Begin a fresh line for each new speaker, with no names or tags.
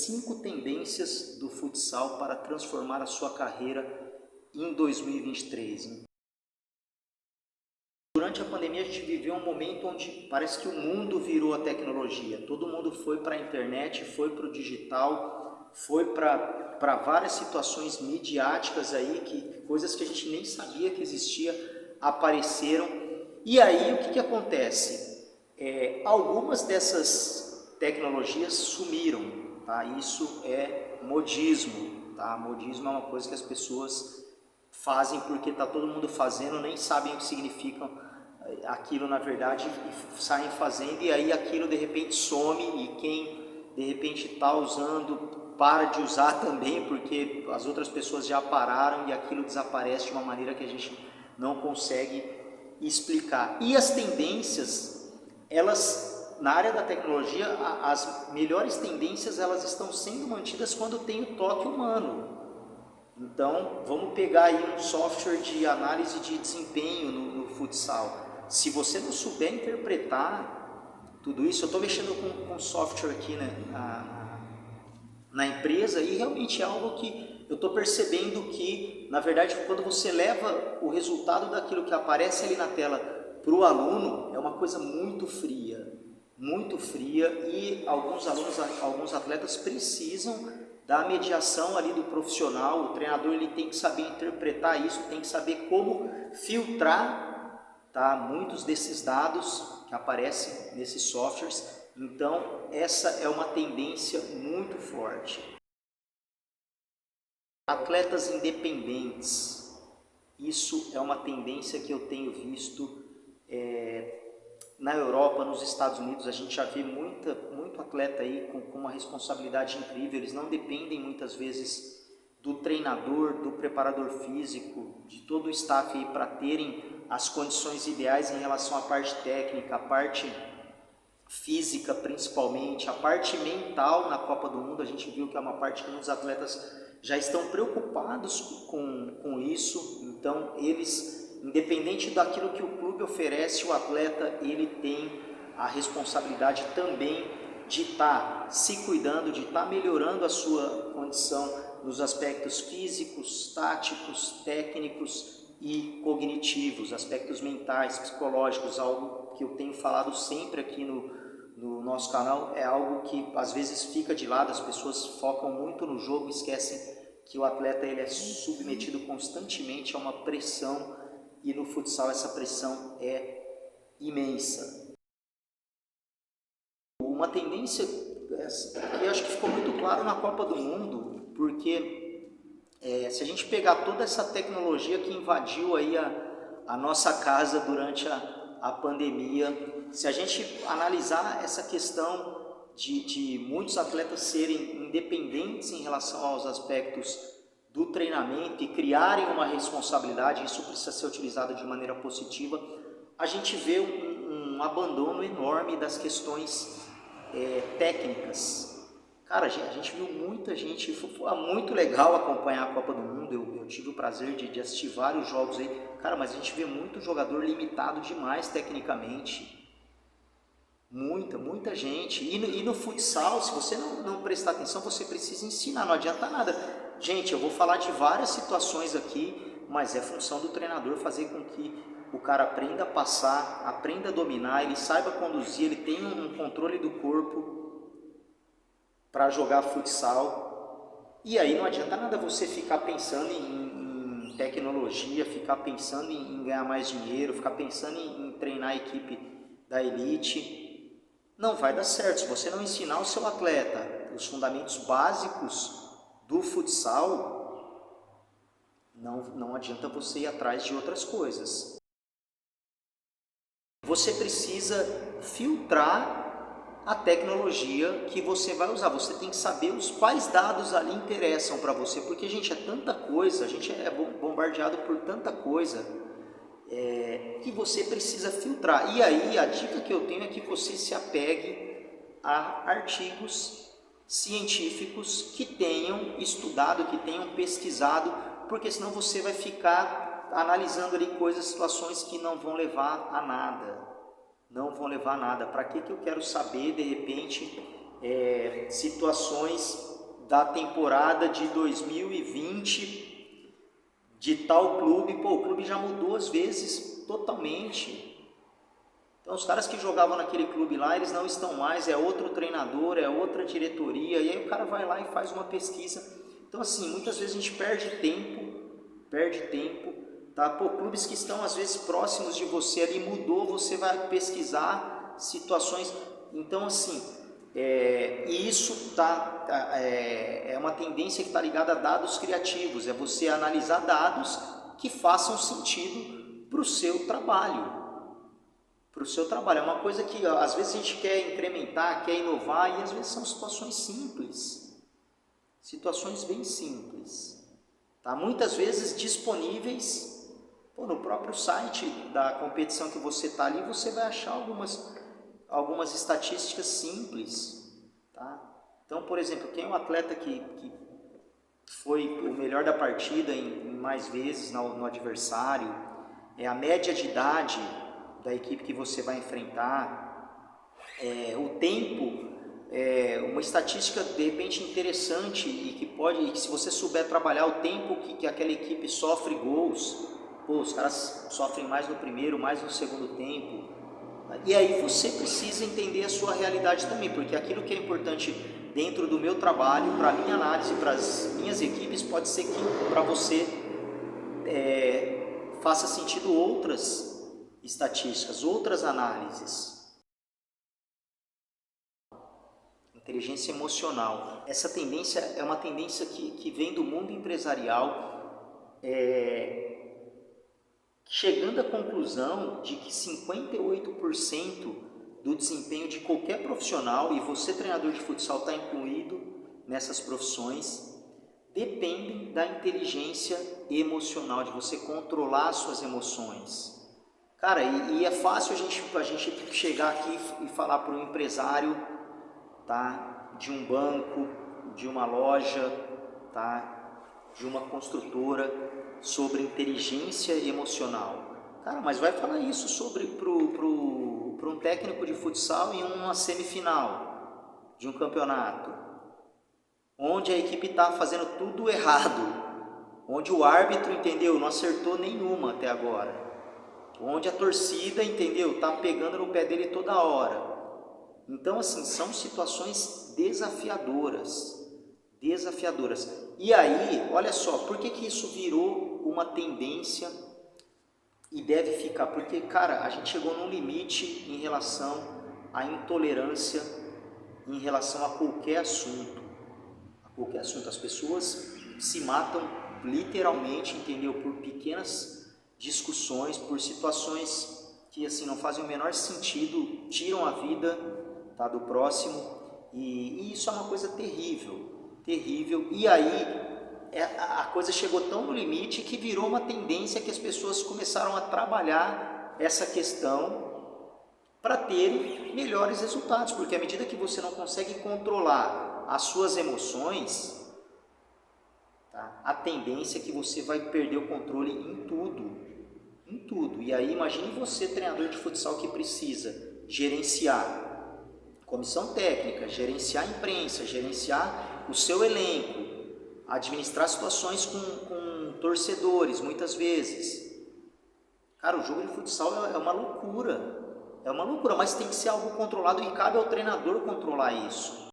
5 tendências do futsal para transformar a sua carreira em 2023. Durante a pandemia a gente viveu um momento onde parece que o mundo virou a tecnologia. Todo mundo foi para a internet, foi para o digital, foi para várias situações midiáticas aí, coisas que a gente nem sabia que existia, apareceram. E aí o que acontece? Algumas dessas tecnologias sumiram, tá? Isso é modismo, tá? Modismo é uma coisa que as pessoas fazem porque está todo mundo fazendo, nem sabem o que significam aquilo na verdade, saem fazendo e aí aquilo de repente some e quem de repente está usando para de usar também porque as outras pessoas já pararam e aquilo desaparece de uma maneira que a gente não consegue explicar. E as tendências, elas na área da tecnologia, as melhores tendências elas estão sendo mantidas quando tem o toque humano. Então, vamos pegar aí um software de análise de desempenho no futsal. Se você não souber interpretar tudo isso, eu estou mexendo com software aqui, né, na empresa e realmente é algo que eu estou percebendo que, na verdade, quando você leva o resultado daquilo que aparece ali na tela para o aluno, é uma coisa muito fria e alguns atletas precisam da mediação ali do profissional. O treinador ele tem que saber interpretar isso, tem que saber como filtrar, tá, muitos desses dados que aparecem nesses softwares. Então essa é uma tendência muito forte. Atletas independentes, isso é uma tendência que eu tenho visto na Europa, nos Estados Unidos. A gente já vê muito atleta aí com uma responsabilidade incrível. Eles não dependem muitas vezes do treinador, do preparador físico, de todo o staff aí para terem as condições ideais em relação à parte técnica, a parte física principalmente, a parte mental. Na Copa do Mundo a gente viu que é uma parte que muitos atletas já estão preocupados com isso. Então eles, independente daquilo que o clube oferece, o atleta ele tem a responsabilidade também de estar se cuidando, de estar melhorando a sua condição nos aspectos físicos, táticos, técnicos e cognitivos, aspectos mentais, psicológicos. Algo que eu tenho falado sempre aqui no nosso canal, é algo que às vezes fica de lado. As pessoas focam muito no jogo, esquecem que o atleta ele é submetido constantemente a uma pressão e no futsal essa pressão é imensa. Uma tendência que acho que ficou muito claro na Copa do Mundo, porque se a gente pegar toda essa tecnologia que invadiu aí a nossa casa durante a pandemia, se a gente analisar essa questão de muitos atletas serem independentes em relação aos aspectos do treinamento e criarem uma responsabilidade, isso precisa ser utilizado de maneira positiva, a gente vê um abandono enorme das questões técnicas. Cara, a gente viu muita gente, foi muito legal acompanhar a Copa do Mundo, eu tive o prazer de assistir vários jogos aí, cara, mas a gente vê muito jogador limitado demais tecnicamente, muita gente, e no futsal, se você não prestar atenção, você precisa ensinar, não adianta nada. Gente, eu vou falar de várias situações aqui, mas é função do treinador fazer com que o cara aprenda a passar, aprenda a dominar, ele saiba conduzir, ele tenha um controle do corpo para jogar futsal. E aí não adianta nada você ficar pensando em tecnologia, ficar pensando em ganhar mais dinheiro, ficar pensando em treinar a equipe da elite. Não vai dar certo. Se você não ensinar o seu atleta os fundamentos básicos do futsal, não adianta você ir atrás de outras coisas. Você precisa filtrar a tecnologia que você vai usar. Você tem que saber quais dados ali interessam para você, porque, gente, é tanta coisa, a gente é bombardeado por tanta coisa que você precisa filtrar. E aí a dica que eu tenho é que você se apegue a artigos científicos que tenham estudado, que tenham pesquisado, porque senão você vai ficar analisando ali coisas, situações que não vão levar a nada. Não vão levar a nada. Para que eu quero saber, de repente, situações da temporada de 2020 de tal clube, pô, o clube já mudou às vezes totalmente. Então os caras que jogavam naquele clube lá, eles não estão mais, é outro treinador, é outra diretoria, e aí o cara vai lá e faz uma pesquisa. Então assim, muitas vezes a gente perde tempo, tá? Pô, clubes que estão às vezes próximos de você ali, mudou, você vai pesquisar situações. Então assim, e isso é uma tendência que está ligada a dados criativos, é você analisar dados que façam sentido para o seu trabalho. É uma coisa que às vezes a gente quer incrementar, quer inovar, e às vezes são situações simples, situações bem simples, tá? Muitas vezes disponíveis, pô, no próprio site da competição que você está ali, você vai achar algumas estatísticas simples, tá? Então, por exemplo, quem é um atleta que foi o melhor da partida em mais vezes no adversário, a média de idade da equipe que você vai enfrentar, o tempo, uma estatística de repente interessante e que se você souber trabalhar o tempo que aquela equipe sofre gols, pô, os caras sofrem mais no primeiro, mais no segundo tempo, e aí você precisa entender a sua realidade também, porque aquilo que é importante dentro do meu trabalho, para a minha análise, para as minhas equipes, pode ser que para você faça sentido outras estatísticas, outras análises. Inteligência emocional. Essa tendência é uma tendência que vem do mundo empresarial, chegando à conclusão de que 58% do desempenho de qualquer profissional, e você, treinador de futsal, está incluído nessas profissões, dependem da inteligência emocional, de você controlar suas emoções. Cara, e é fácil a gente chegar aqui e falar para um empresário, tá, de um banco, de uma loja, tá, de uma construtora, sobre inteligência emocional. Cara, mas vai falar isso para um técnico de futsal em uma semifinal de um campeonato, onde a equipe está fazendo tudo errado, onde o árbitro, entendeu, não acertou nenhuma até agora, onde a torcida, entendeu, está pegando no pé dele toda hora. Então, assim, são situações desafiadoras. E aí, olha só, por que isso virou uma tendência e deve ficar? Porque, cara, a gente chegou num limite em relação à intolerância, em relação a qualquer assunto. As pessoas se matam literalmente, entendeu, por pequenas discussões, por situações que assim não fazem o menor sentido, tiram a vida, tá, do próximo, e isso é uma coisa terrível. E aí a coisa chegou tão no limite que virou uma tendência que as pessoas começaram a trabalhar essa questão para terem melhores resultados, porque à medida que você não consegue controlar as suas emoções, tá, a tendência é que você vai perder o controle em tudo. E aí imagine você, treinador de futsal, que precisa gerenciar comissão técnica, gerenciar a imprensa, gerenciar o seu elenco, administrar situações com torcedores, muitas vezes. Cara, o jogo de futsal é uma loucura, mas tem que ser algo controlado e cabe ao treinador controlar isso.